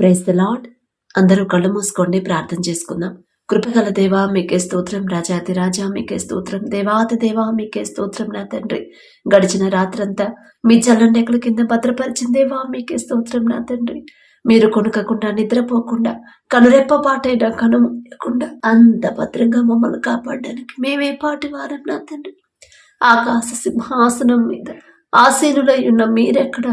Praise the lord. అందరూ కళ్ళు మూసుకోండి, ప్రార్థన చేసుకుందాం. కృపగల దేవా మీకే స్తోత్రం, రాజాతి రాజా మీకే స్తోత్రం, దేవాతి దేవా మీకే స్తోత్రం నా తండ్రి. గడిచిన రాత్రంతా మీ చల్లండెక్కల కింద భద్రపరిచిన దేవా మీకే స్తోత్రం నా తండ్రి. మీరు కొనుకకుండా నిద్రపోకుండా కనురెప్ప పాటైనా కనుమూయకుండా అంత భద్రంగా మమ్మల్ని కాపాడడానికి మేమే పాటి వారం నా తండ్రి. ఆకాశ సింహాసనం మీద ఆసీనులై ఉన్న మీరెక్కడ,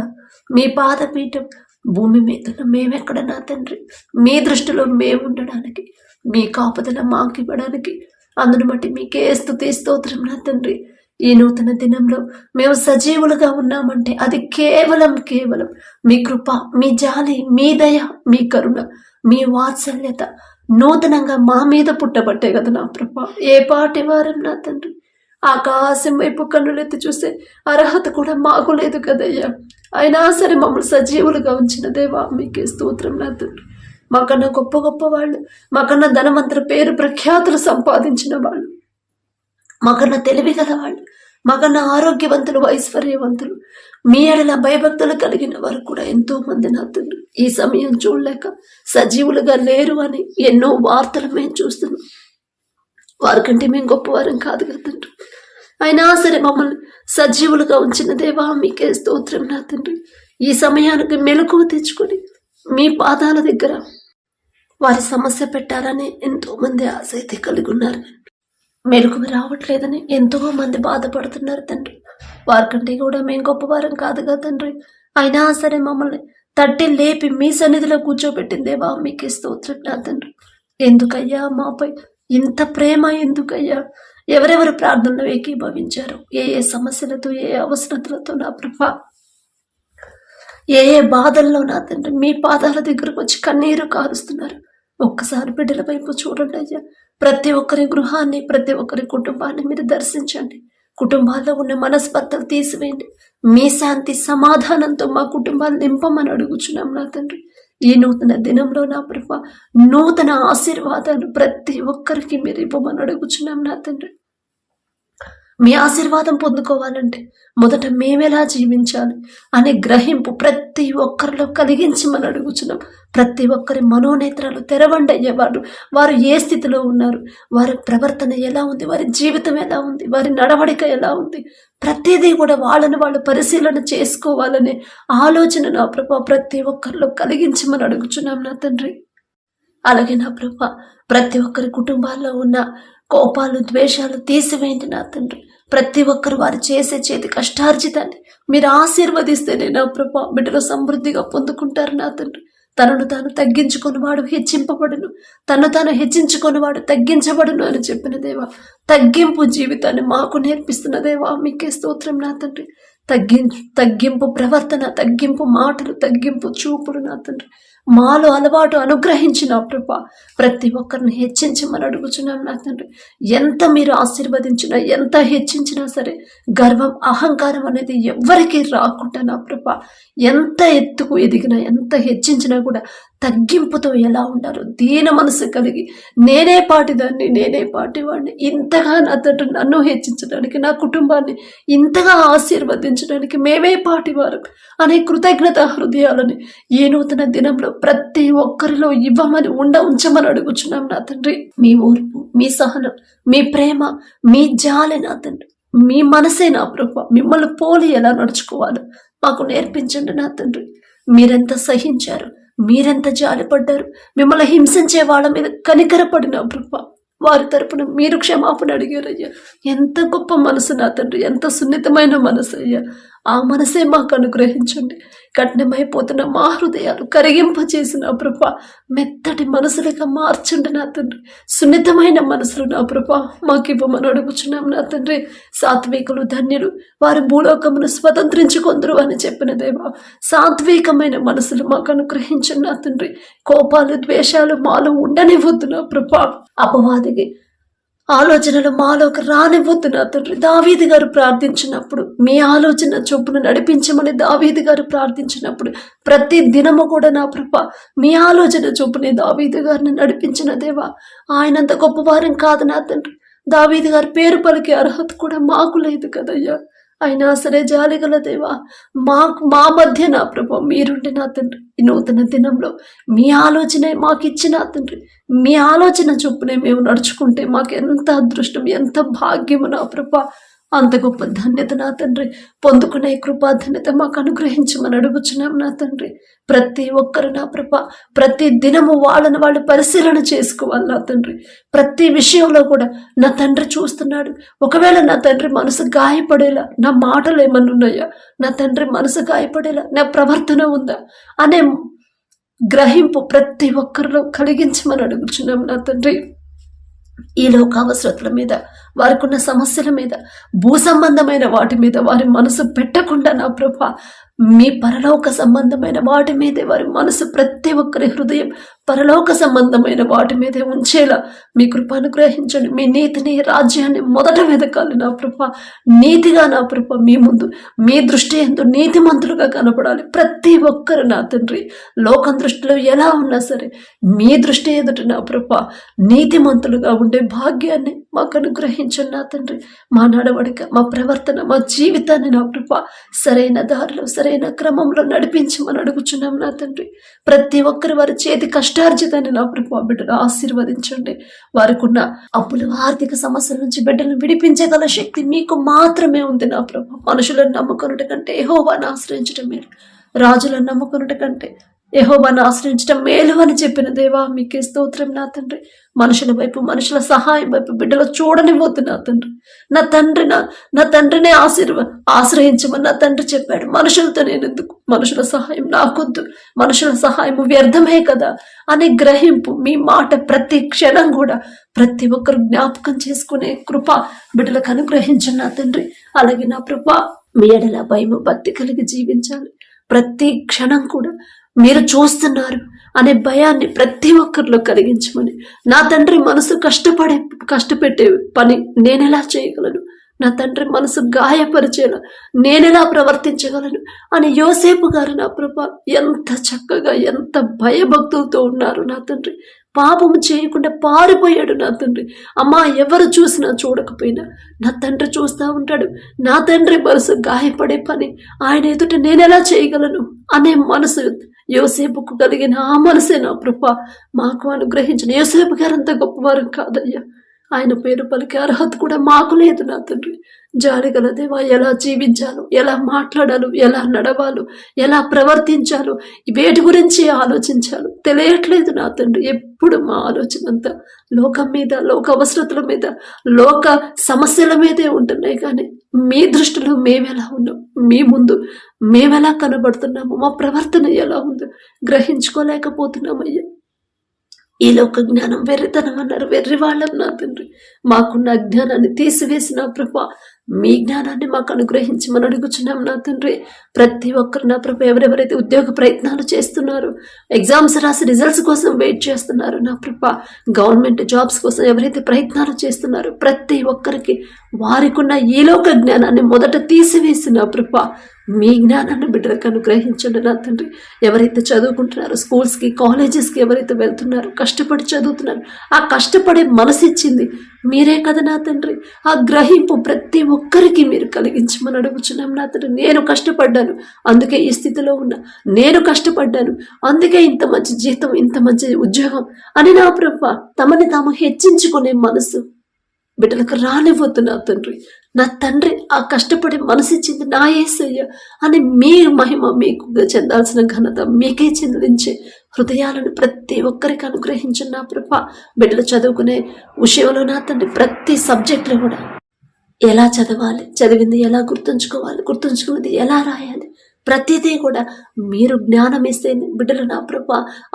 మీ పాదపీఠం భూమి మీద మేమెక్కడ నా తండ్రి. మీ దృష్టిలో మేము ఉండడానికి, మీ కాపుదల మాకు ఇవ్వడానికి, అందును బట్టి మీకే స్తుతి స్తోత్రం నా తండ్రి. ఈ నూతన దినంలో మేము సజీవులుగా ఉన్నామంటే అది కేవలం మీ కృప, మీ జాలి, మీ దయ, మీ కరుణ, మీ వాత్సల్యత నూతనంగా మా మీద పుట్టబట్టే కదా నా ప్రభా. ఏ పాటి వారం నా తండ్రి. ఆకాశం వైపు కన్నులెత్తి చూసే అర్హత కూడా మాకు లేదు కదయ్యా. అయినా సరే మమ్మల్ని సజీవులుగా ఉంచిన దేవా మీకే స్తోత్రం నా తండ్రి. మాకన్నా గొప్ప గొప్ప వాళ్ళు, మాకన్నా ధనవంతుల పేరు ప్రఖ్యాతులు సంపాదించిన వాళ్ళు, మాకన్నా తెలివి గల వాళ్ళు, మాకన్నా ఆరోగ్యవంతులు, ఐశ్వర్యవంతులు, మీ ఎడల భయభక్తులు కలిగిన వారు కూడా ఎంతో మంది నా తండ్రి ఈ సమయం చూడలేక సజీవులుగా లేరు అని ఎన్నో వార్తలు మేము చూస్తున్నాం. వారికంటే మేము గొప్పవారం కాదు కదా తండ్రి. అయినా సరే మమ్మల్ని సజీవులుగా ఉంచిన దేవా మీకే స్తోత్రం నా తండ్రి. ఈ సమయానికి మెలకువ తెచ్చుకొని మీ పాదాల దగ్గర వారి సమస్య పెట్టాలని ఎంతో మంది ఆశ అయితే కలిగి ఉన్నారు. మెలకువ రావట్లేదని ఎంతో మంది బాధపడుతున్నారు తండ్రి. వారికంటే కూడా మేము గొప్పవారం కాదు కదా తండ్రి. అయినా సరే మమ్మల్ని తట్టి లేపి మీ సన్నిధిలో కూర్చోబెట్టిందేవా మీకే స్తోత్రం నా తండ్రి. ఎందుకయ్యా మాపై ఇంత ప్రేమ, ఎందుకయ్యా? ఎవరెవరు ప్రార్థనలో ఏకీభవించారు, ఏ ఏ సమస్యలతో, ఏ ఏ అవసరతలతో నా ప్రభా, ఏ ఏ బాధల్లో నా తండ్రి మీ పాదాల దగ్గరకు వచ్చి కన్నీరు కారుస్తున్నారు. ఒక్కసారి బిడ్డల వైపు చూడండి అయ్యా. ప్రతి ఒక్కరి గృహాన్ని, ప్రతి ఒక్కరి కుటుంబాన్ని మీరు దర్శించండి. కుటుంబాల్లో ఉన్న మనస్పర్ధలు తీసివేయండి. మీ శాంతి సమాధానంతో మా కుటుంబాన్ని నింపమని అడుగుచున్నాం నా తండ్రి. ఈ నూతన దినంలో నా ప్రభ నూతన ఆశీర్వాదాలు ప్రతి ఒక్కరికి మీరు ఇవ్వమని అడుగుచున్నాం నా తండ్రి. మీ ఆశీర్వాదం పొందుకోవాలంటే మొదట మేమెలా జీవించాలి అనే గ్రహింపు ప్రతి ఒక్కరిలో కలిగించమని అడుగుచున్నాం. ప్రతి ఒక్కరి మనోనేత్రాలు తెరవండి అయ్యేవారు. వారు ఏ స్థితిలో ఉన్నారు, వారి ప్రవర్తన ఎలా ఉంది, వారి జీవితం ఎలా ఉంది, వారి నడవడిక ఎలా ఉంది, ప్రతిదీ కూడా వాళ్ళని వాళ్ళు పరిశీలన చేసుకోవాలనే ఆలోచన నా ప్రభా ప్రతి ఒక్కరిలో కలిగించమని అడుగుచున్నాం నా తండ్రి. అలాగే నా ప్రభా ప్రతి ఒక్కరి కుటుంబాల్లో ఉన్న కోపాలు, ద్వేషాలు తీసివేయండి నా తండ్రి. ప్రతి ఒక్కరు వారు చేసే చేతి కష్టార్జితాన్ని మీరు ఆశీర్వదిస్తేనే నా ప్రభా బిడ్డలు సమృద్ధిగా పొందుకుంటారు నా తండ్రి. తనను తాను తగ్గించుకొని వాడు హెచ్చింపబడును, తను తాను హెచ్చించుకొని వాడు తగ్గించబడును అని చెప్పిన దేవా, తగ్గింపు జీవితాన్ని మాకు నేర్పిస్తున్న దేవా మీకే స్తోత్రం నా తండ్రి. తగ్గింపు ప్రవర్తన, తగ్గింపు మాటలు, తగ్గింపు చూపులు నా తండ్రి మాలో అలవాటు అనుగ్రహించిన ప్రభా ప్రతి ఒక్కరిని హెచ్చించమని అడుగుచున్నాం నా తండ్రి. ఎంత మీరు ఆశీర్వదించినా, ఎంత హెచ్చించినా సరే గర్వం, అహంకారం అనేది ఎవ్వరికీ రాకుండా నా ప్రభా ఎంత ఎత్తుకు ఎదిగినా, ఎంత హెచ్చించినా కూడా తగ్గింపుతో ఎలా ఉండాలో దీన మనసు కలిగి నేనే పాటిదాన్ని, నేనే పాటివాడిని, ఇంతగా నా తండ్రి నన్ను హెచ్చించడానికి, నా కుటుంబాన్ని ఇంతగా ఆశీర్వదించడానికి మేమే పాటివారు అనే కృతజ్ఞత హృదయాలని ఈ నూతన దినంలో ప్రతి ఒక్కరిలో ఇవ్వమని ఉంచమని అడుగుచున్నాం నా తండ్రి. మీ ఓర్పు, మీ సహనం, మీ ప్రేమ, మీ జాలి నా తండ్రి, మీ మనసే నా ప్రభు మిమ్మల్ని పోలి ఎలా నడుచుకోవాలో మాకు నేర్పించండి నా తండ్రి. మీరెంత సహించారు, మీరెంత జాలిపడ్డారు, మిమ్మల్ని హింసించే వాళ్ళ మీద కనికరపడిన ప్రభు వారి తరపున మీరు క్షమాపణ అడిగారయ్యా. ఎంత గొప్ప మనసు నా తండ్రి, ఎంత సున్నితమైన మనసు అయ్యా. ఆ మనసే మాకు అనుగ్రహించండి. కఠినమైపోతున్న మా హృదయాలు కరిగింపచేసిన ప్రభా మెత్తటి మనసులుగా మార్చండి నా తండ్రి. సున్నితమైన మనసులు నా ప్రభా మాకు ఇవ్వమని అడుగుచున్నాం నా తండ్రి. సాత్వికులు ధన్యులు, వారి భూలోకమును స్వతంత్రించుకొందరు అని చెప్పిన దేవా, సాత్వికమైన మనసులు మాకు అనుగ్రహించండి నా తండ్రి. కోపాలు, ద్వేషాలు మాలో ఉండనివ్వద్దు నా ప్రభా. అపవాదికి ఆలోచనలు మాలోకి రానివ్వద్దు నా తండ్రి. దావీదు గారు ప్రార్థించినప్పుడు మీ ఆలోచన చొప్పున నడిపించమని దావీదు గారు ప్రార్థించినప్పుడు ప్రతి దినము కూడా నా ప్రభ మీ ఆలోచన చొప్పునే దావీదు గారిని నడిపించిన దేవా. ఆయనంత గొప్పవారం కాదు నా తండ్రి. దావీదు గారి పేరు పలికే అర్హత కూడా మాకు లేదు కదయ్యా. అయినా సరే జాలిగల దేవా, మా మధ్య నా ప్రభా మీరుండి నా తండ్రి, ఈ నూతన దినంలో మీ ఆలోచనే మాకు ఇచ్చిన తండ్రి, మీ ఆలోచన చొప్పునే మేము నడుచుకుంటే మాకు ఎంత అదృష్టం, ఎంత భాగ్యము నా ప్రభా. అంత గొప్ప ధన్యత నా తండ్రి పొందుకునే కృపా ధన్యత మాకు అనుగ్రహించమని అడుగుచున్నాం నా తండ్రి. ప్రతి ఒక్కరు నా ప్రభా ప్రతి దినము వాళ్ళని వాళ్ళు పరిశీలన చేసుకోవాలి నా తండ్రి. ప్రతి విషయంలో కూడా నా తండ్రి చూస్తున్నాడు. ఒకవేళ నా తండ్రి మనసు గాయపడేలా నా మాటలు ఏమన్నా ఉన్నాయా, నా తండ్రి మనసు గాయపడేలా నా ప్రవర్తన ఉందా అనే గ్రహింపు ప్రతి ఒక్కరిలో కలిగించమని అడుగుచున్నాం నా తండ్రి. ఈ లోక అవసరతల మీద, వారికి ఉన్న సమస్యల మీద, భూ సంబంధమైన వాటి మీద వారి మనసు పెట్టకుండా నా ప్రభా మీ పరలోక సంబంధమైన వాటి మీదే వారి మనసు, ప్రతి ఒక్కరి హృదయం పరలోక సంబంధమైన వాటి మీదే ఉంచేలా మీ కృప అనుగ్రహించండి. మీ నీతిని, రాజ్యాన్ని మొదట వెదకాలి నా ప్రభ. నీతిగా నా ప్రభ మీ ముందు, మీ దృష్టి ఎందు నీతిమంతులుగా కనపడాలి ప్రతి ఒక్కరు నా తండ్రి. లోకం దృష్టిలో ఎలా ఉన్నా సరే మీ దృష్టి ఎదుట నా ప్రభ నీతిమంతులుగా ఉండే భాగ్యాన్ని మాకు అనుగ్రహించండి నా తండ్రి. మా నడవడిక, మా ప్రవర్తన, మా జీవితాన్ని నా ప్రభ సరైన దారిలో, సరైన క్రమంలో నడిపించమని అడుగుచున్నాం నా తండ్రి. ప్రతి ఒక్కరు వారి చేతి కష్టార్జితాన్ని నా ప్రభు బిడ్డలు ఆశీర్వదించండి. వారికి ఉన్న అప్పులు, ఆర్థిక సమస్యల నుంచి బిడ్డలను విడిపించగల శక్తి మీకు మాత్రమే ఉంది నా ప్రభు. మనుషులను నమ్ముకొనుట కంటే యెహోవాను ఆశ్రయించడం మేలు, రాజులను నమ్ముకొనుట కంటే యెహోవాను ఆశ్రయించడం మేలు అని చెప్పిన దేవా మీకే స్తోత్రం నా తండ్రి. మనుషుల వైపు, మనుషుల సహాయం వైపు బిడ్డలు చూడనివ్వద్దు నా తండ్రి. నా తండ్రినే ఆశ్రయించమని నా తండ్రి చెప్పాడు. మనుషులతో నేను ఎందుకు, మనుషుల సహాయం నాకొద్దు, మనుషుల సహాయం వ్యర్థమే కదా అనే గ్రహింపు మీ మాట ప్రతి క్షణం కూడా ప్రతి ఒక్కరు జ్ఞాపకం చేసుకునే కృప బిడ్డలకు అనుగ్రహించండి నా తండ్రి. అలాగే నా కృప మీ ఎడల భయము, భక్తి కలిగి జీవించాలి. ప్రతి క్షణం కూడా మీరు చూస్తున్నారు అనే భయాన్ని ప్రతి ఒక్కరిలో కలిగించమని నా తండ్రి. మనసు కష్టపెట్టే పని నేనెలా చేయగలను, నా తండ్రి మనసు గాయపరిచేలా నేనెలా ప్రవర్తించగలను అని యోసేపు గారు నా ప్రభ ఎంత చక్కగా, ఎంత భయభక్తులతో ఉన్నారు నా తండ్రి. పాపము చేయకుండా పారిపోయాడు నా తండ్రి. అమ్మా ఎవరు చూసినా చూడకపోయినా నా తండ్రి చూస్తూ ఉంటాడు. నా తండ్రి మనసు గాయపడే పని ఆయన ఎదుట నేనెలా చేయగలను అనే మనసు యోసేపుకు కలిగిన ఆ మనసే నా ప్రభ మాకు అనుగ్రహించిన. యోసేపు గారు అంత గొప్పవారు కాదయ్యా, ఆయన పేరు పలికే అర్హత కూడా మాకు లేదు నా తండ్రి. జాలిగల దేవా, ఎలా జీవించాలో, ఎలా మాట్లాడాలో, ఎలా నడవాలో, ఎలా ప్రవర్తించాలో, వేటి గురించి ఆలోచించాలో తెలియట్లేదు నా తండ్రి. ఎప్పుడు మా ఆలోచన అంతా లోకం మీద, లోక అవసరతల మీద, లోక సమస్యల మీదే ఉంటున్నాయి. కానీ మీ దృష్టిలో మేమెలా ఉన్నాం, మీ ముందు మేమెలా కనబడుతున్నాము, మా ప్రవర్తన ఎలా ఉందో గ్రహించుకోలేకపోతున్నామయ్యా. ఈ లోక జ్ఞానం వెర్రితనం అన్నారు, వెర్రి వాళ్ళం నా తండ్రి. మాకున్న అజ్ఞానాన్ని తీసివేసిన ప్రభా మీ జ్ఞానాన్ని మాకు అనుగ్రహించమని అడుగుచున్నాం నా తండ్రి. ప్రతి ఒక్కరు నా ప్రభ ఎవరెవరైతే ఉద్యోగ ప్రయత్నాలు చేస్తున్నారు, ఎగ్జామ్స్ రాసి రిజల్ట్స్ కోసం వెయిట్ చేస్తున్నారు నా ప్రభ, గవర్నమెంట్ జాబ్స్ కోసం ఎవరైతే ప్రయత్నాలు చేస్తున్నారో ప్రతి ఒక్కరికి వారికి ఉన్న ఈ లోక జ్ఞానాన్ని మొదట తీసివేసిన ప్రభ మీ జ్ఞానాన్ని బిడ్డలకు అనుగ్రహించండి నా తండ్రి. ఎవరైతే చదువుకుంటున్నారో, స్కూల్స్కి, కాలేజెస్కి ఎవరైతే వెళ్తున్నారో, కష్టపడి చదువుతున్నారు, ఆ కష్టపడే మనసు ఇచ్చింది మీరే కదా నా తండ్రి. ఆ గ్రహింపు ప్రతి ఒక్కరికి మీరు కలిగించమని అడుగుచున్నాం నా తండ్రి. నేను కష్టపడ్డాను అందుకే ఈ స్థితిలో ఉన్నా, నేను కష్టపడ్డాను అందుకే ఇంత మంచి జీతం, ఇంత మంచి ఉద్యోగం అని నా ప్రభ తమని తాము హెచ్చించుకునే మనసు బిడ్డలకు రానివ్వద్దు నా తండ్రి. నా తండ్రి ఆ కష్టపడి మనసిచ్చింది నా యేసయ్య అని మీ మహిమ మీకు చెందాల్సిన ఘనత మీకే చెందించే హృదయాలను ప్రతి ఒక్కరికి అనుగ్రహించిన నా ప్రభ. బిడ్డలు చదువుకునే విషయంలో నా తండ్రి ప్రతి సబ్జెక్టులో కూడా ఎలా చదవాలి, చదివింది ఎలా గుర్తుంచుకోవాలి, గుర్తుంచుకున్నది ఎలా రాయాలి, ప్రతిదీ కూడా మీరు జ్ఞానం ఇస్తేనే బిడ్డలు నా ప్రభ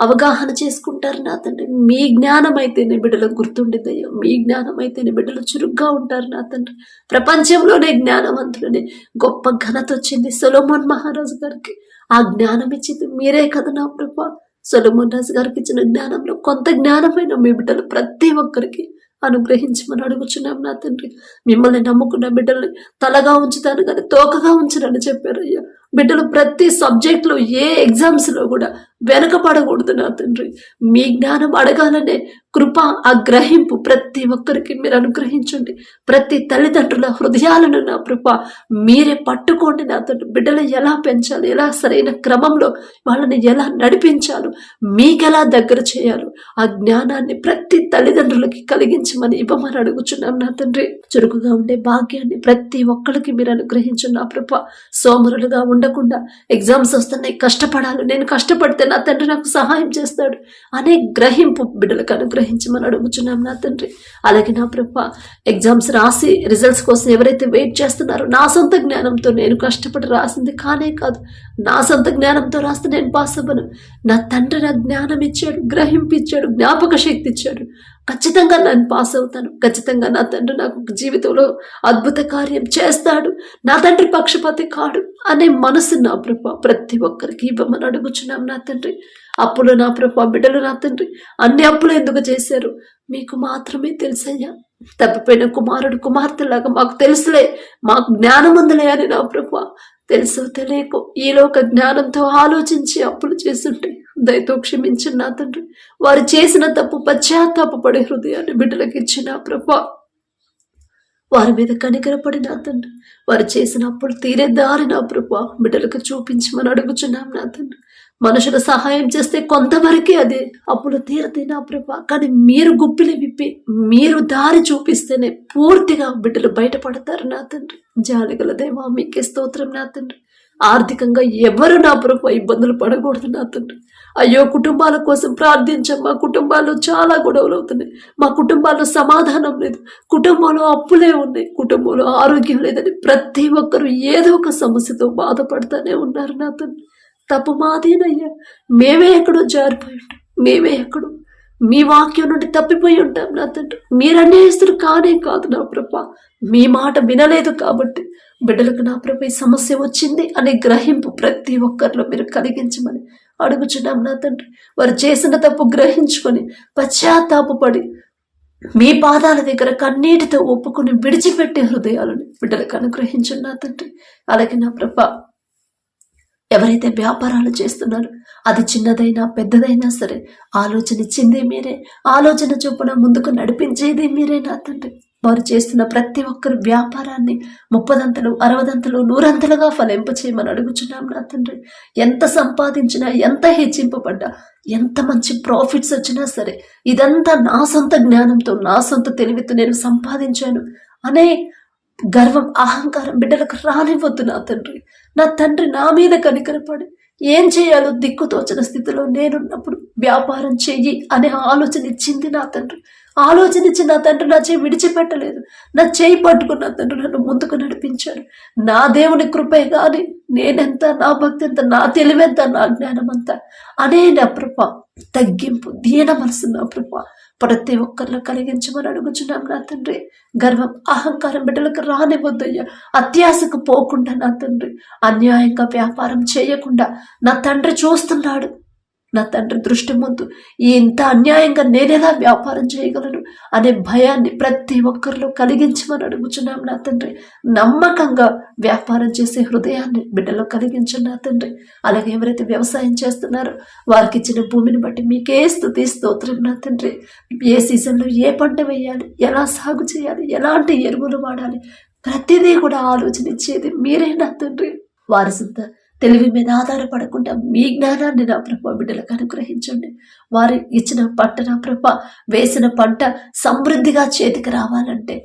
అవగాహన చేసుకుంటారు నా తండ్రి. మీ జ్ఞానం అయితేనే బిడ్డలకు గుర్తుండిద్దయ్యో, మీ జ్ఞానం అయితేనే బిడ్డలు చురుగ్గా ఉంటారు నా తండ్రి. ప్రపంచంలోనే జ్ఞానవంతులని గొప్ప ఘనత వచ్చింది సొలొమోన్ మహారాజు గారికి. ఆ జ్ఞానం ఇచ్చింది మీరే కదా నా ప్రభ. సొలొమోన్ రాజు గారికి ఇచ్చిన జ్ఞానంలో కొంత జ్ఞానమైన మీ బిడ్డలు ప్రతి ఒక్కరికి అనుగ్రహించమని అడుగుచున్నాం నా తండ్రి. మిమ్మల్ని నమ్ముకున్న బిడ్డల్ని తలగా ఉంచుతాను కానీ తోకగా ఉంచరని చెప్పారయ్యా. బిడ్డలు ప్రతి సబ్జెక్ట్లో ఏ ఎగ్జామ్స్లో కూడా వెనకపడకూడదు నా తండ్రి. మీ జ్ఞానం అడగాలనే కృప, ఆ గ్రహింపు ప్రతి ఒక్కరికి మీరు అనుగ్రహించండి. ప్రతి తల్లిదండ్రుల హృదయాలను నా కృప మీరే పట్టుకోండి నా తండ్రి. బిడ్డలు ఎలా పెంచాలి, ఎలా సరైన క్రమంలో వాళ్ళని ఎలా నడిపించాలో, మీకెలా దగ్గర చేయాలో ఆ జ్ఞానాన్ని ప్రతి తల్లిదండ్రులకి కలిగించమని ఇవ్వమని అడుగుచున్నాం నా తండ్రి. చురుకుగా ఉండే భాగ్యాన్ని ప్రతి ఒక్కరికి మీరు అనుగ్రహించు నా కృప. సోమరులుగా ఉండకుండా ఎగ్జామ్స్ వస్తున్నాయి, కష్టపడాలి, నేను కష్టపడితే నా తండ్రి నాకు సహాయం చేస్తాడు అనే గ్రహింపు బిడ్డలకు అనుగ్రహించమని అడుగుచున్నాం నా తండ్రి. అలాగే నా ప్రభ ఎగ్జామ్స్ రాసి రిజల్ట్స్ కోసం ఎవరైతే వెయిట్ చేస్తున్నారో, నా సొంత జ్ఞానంతో నేను కష్టపడి రాసింది కానే కాదు, నా సొంత జ్ఞానంతో రాస్తే నేను పాస్ అవ్వను. నా తండ్రి నాకు జ్ఞానం ఇచ్చాడు, గ్రహింపు ఇచ్చాడు, జ్ఞాపక శక్తి ఇచ్చాడు. ఖచ్చితంగా నేను పాస్ అవుతాను. ఖచ్చితంగా నా తండ్రి నాకు జీవితంలో అద్భుత కార్యం చేస్తాడు, నా తండ్రి పక్షపాతి కాడు అనే మనసు నా ప్రభ ప్రతి ఒక్కరికి ఇవ్వమని అడుగుచున్నాం నా తండ్రి. అప్పులు నా ప్రభ బిడ్డలు నా తండ్రి అన్ని అప్పులు ఎందుకు చేశారు మీకు మాత్రమే తెలుసయ్యా. తప్పిపోయిన కుమారుడు కుమార్తెలాగా మాకు తెలుసులే, మాకు జ్ఞానం ఉందిలే అని నా ప్రభ తెలుసు తెలియకు ఈలోక జ్ఞానంతో ఆలోచించి అప్పులు చేస్తుంటే దయతో క్షమించిన నా తండ్రి. వారు చేసిన తప్పు పశ్చాత్తాపపడే హృదయాన్ని బిడ్డలకు ఇచ్చిన ప్రభా, వారి మీద కనికరపడి నా తండ్రి వారు చేసిన అప్పులు తీరే దారి నా ప్రభా బిడ్డలకు చూపించమని అడుగుచున్నాం నా తండ్రి. మనుషులు సహాయం చేస్తే కొంతవరకే అదే అప్పులు తీరతాయి నా ప్రభా, కానీ మీరు గుప్పిలి విప్పి మీరు దారి చూపిస్తేనే పూర్తిగా బిడ్డలు బయటపడతారు నా తండ్రి. జాలిగల దేవా మీకే స్తోత్రం నా తండ్రి. ఆర్థికంగా ఎవరు నా ప్రభు ఇబ్బందులు పడకూడదు నా తండ్రి. అయ్యో కుటుంబాల కోసం ప్రార్థించాం, మా కుటుంబాల్లో చాలా గొడవలు అవుతున్నాయి, మా కుటుంబాల్లో సమాధానం లేదు, కుటుంబంలో అప్పులే ఉన్నాయి, కుటుంబంలో ఆరోగ్యం లేదని ప్రతి ఒక్కరూ ఏదో ఒక సమస్యతో బాధపడుతూనే ఉన్నారు నా తండ్రి. తప్పు మాదేనయ్యా, మేమే ఎక్కడో జారిపోయి ఉంటాం, మేమే ఎక్కడో మీ వాక్యం నుండి తప్పిపోయి ఉంటాం నా తండ్రి. మీరు అన్యాయస్తులు కానే కాదు నా ప్రభ, మీ మాట వినలేదు కాబట్టి బిడ్డలకు నా ప్రభు ఈ సమస్య వచ్చింది అనే గ్రహింపు ప్రతి ఒక్కరిలో మీరు కలిగించమని అడుగుచున్నాం నా తండ్రి. వారు చేసిన తప్పు గ్రహించుకొని పశ్చాత్తాపపడి మీ పాదాల దగ్గర కన్నీటితో ఒప్పుకొని విడిచిపెట్టే హృదయాలను బిడ్డలకు అనుగ్రహించండి నా తండ్రి. అలాగే నా ప్రభ ఎవరైతే వ్యాపారాలు చేస్తున్నారో అది చిన్నదైనా పెద్దదైనా సరే ఆలోచన ఇచ్చిందే మీరే, ఆలోచన చొప్పున ముందుకు నడిపించేదే మీరే నా తండ్రి. వారు చేస్తున్న ప్రతి ఒక్కరి వ్యాపారాన్ని 30ంతలు 60ంతలు 100ంతలుగా ఫలింపచేయమని అడుగుచున్నాం నా తండ్రి. ఎంత సంపాదించినా, ఎంత హెచ్చింపబడ్డా, ఎంత మంచి ప్రాఫిట్స్ వచ్చినా సరే ఇదంతా నా సొంత జ్ఞానంతో నా సొంత తెలివితో నేను సంపాదించాను అనే గర్వం అహంకారం బిడ్డలకు రానివ్వద్దు నా తండ్రి. నా తండ్రి నా మీద కనికరపడి ఏం చేయాలో దిక్కుతోచన స్థితిలో నేనున్నప్పుడు వ్యాపారం చెయ్యి అనే ఆలోచన ఇచ్చింది నా తండ్రి. ఆలోచన ఇచ్చి నా తండ్రి నా చేయి విడిచిపెట్టలేదు, నా చేయి పట్టుకున్న తండ్రి నన్ను ముందుకు నడిపించాడు. నా దేవుని కృపే కానీ నేనెంత, నా భక్తి ఎంత, నా తెలివెంత, నా జ్ఞానం అంతా అనే నా కృప తగ్గింపు దీన మనసు నా కృప ప్రతి ఒక్కరిలో కలిగించమని అడుగుచున్నాం నా తండ్రి. గర్వం అహంకారం బిడ్డలకు రానివ్వద్దయ్యా. అత్యాశకు పోకుండా నా తండ్రి అన్యాయంగా వ్యాపారం చేయకుండా నా తండ్రి చూస్తున్నాడు, నా తండ్రి దృష్టి ముందు ఇంత అన్యాయంగా నేనెలా వ్యాపారం చేయగలను అనే భయాన్ని ప్రతి ఒక్కరిలో కలిగించమని అడుగుచున్నాం నా తండ్రి. నమ్మకంగా వ్యాపారం చేసే హృదయాన్ని బిడ్డలో కలిగించండి నా తండ్రి. అలాగే ఎవరైతే వ్యవసాయం చేస్తున్నారో వారికి ఇచ్చిన భూమిని బట్టి మీకే స్తుతి స్తోత్రం నా తండ్రి. ఏ సీజన్లో ఏ పంట వేయాలి, ఎలా సాగు చేయాలి, ఎలాంటి ఎరువులు వాడాలి, ప్రతిదీ కూడా ఆలోచన ఇచ్చేది మీరే నా తండ్రి. వారి సిద్ధ తెలివి మీద ఆధారపడకుండా మీ జ్ఞానాన్ని నా ప్రభ బిడ్డలకు అనుగ్రహించండి. వారు ఇచ్చిన పంట నా ప్రభ వేసిన పంట సమృద్ధిగా చేతికి రావాలంటే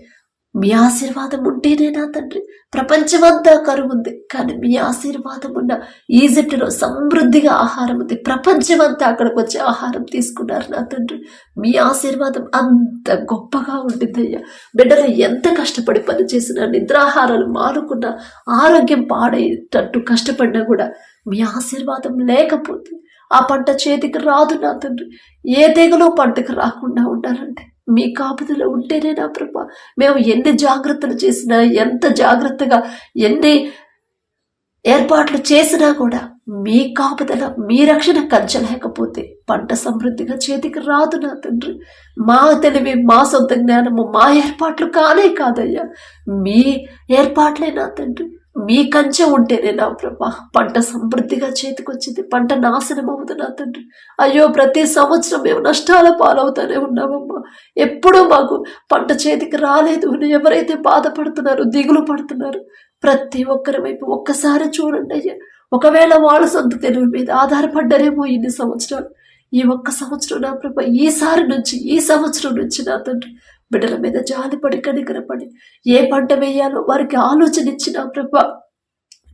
మీ ఆశీర్వాదం ఉంటేనే నా తండ్రి. ప్రపంచమంతా కరువు ఉంది, కానీ మీ ఆశీర్వాదం ఉన్న ఈజిప్టులో సమృద్ధిగా ఆహారం ఉంది. ప్రపంచమంతా అక్కడికి వచ్చి ఆహారం తీసుకున్నారు నా తండ్రి. మీ ఆశీర్వాదం అంత గొప్పగా ఉంటుందయ్యా. బిడ్డలు ఎంత కష్టపడి పనిచేసినా, నిద్రాహారాలు మానుకున్నా, ఆరోగ్యం పాడేటట్టు కష్టపడినా కూడా మీ ఆశీర్వాదం లేకపోతే ఆ పంట చేతికి రాదు నా తండ్రి. ఏ తెగులో పంటకు రాకుండా ఉండాలంటే మీ కాపుదల ఉంటేనే నా ప్రభా. మేము ఎన్ని జాగ్రత్తలు చేసినా, ఎంత జాగ్రత్తగా ఎన్ని ఏర్పాట్లు చేసినా కూడా మీ కాపుదల, మీ రక్షణ కంచలేకపోతే పంట సమృద్ధిగా చేతికి రాదు నా తండ్రి. మా తెలివి, మా సొంత జ్ఞానము, మా ఏర్పాట్లు కానే కాదయ్యా, మీ ఏర్పాట్లే నా తండ్రి. మీ కంచె ఉంటేనే నా ప్రభా పంట సమృద్ధిగా చేతికొచ్చింది, పంట నాశనం అవుతుంది నా తండ్రి. అయ్యో, ప్రతి సంవత్సరం మేము నష్టాల పాలవుతానే ఉన్నామమ్మా. ఎప్పుడూ మాకు పంట చేతికి రాలేదు అని ఎవరైతే బాధపడుతున్నారో, దిగులు పడుతున్నారు, ప్రతి ఒక్కరి వైపు ఒక్కసారి చూడండి అయ్యా. ఒకవేళ వాళ్ళ సొంత తెలివి మీద ఆధారపడ్డారేమో ఇన్ని సంవత్సరాలు, ఈ ఒక్క సంవత్సరం నా ప్రభా, ఈ సంవత్సరం నుంచి నా తండ్రి బిడ్డల మీద జాలిపడి కనికరపడి ఏ పంట వేయాలో వారికి ఆలోచన ఇచ్చిన ప్రభా,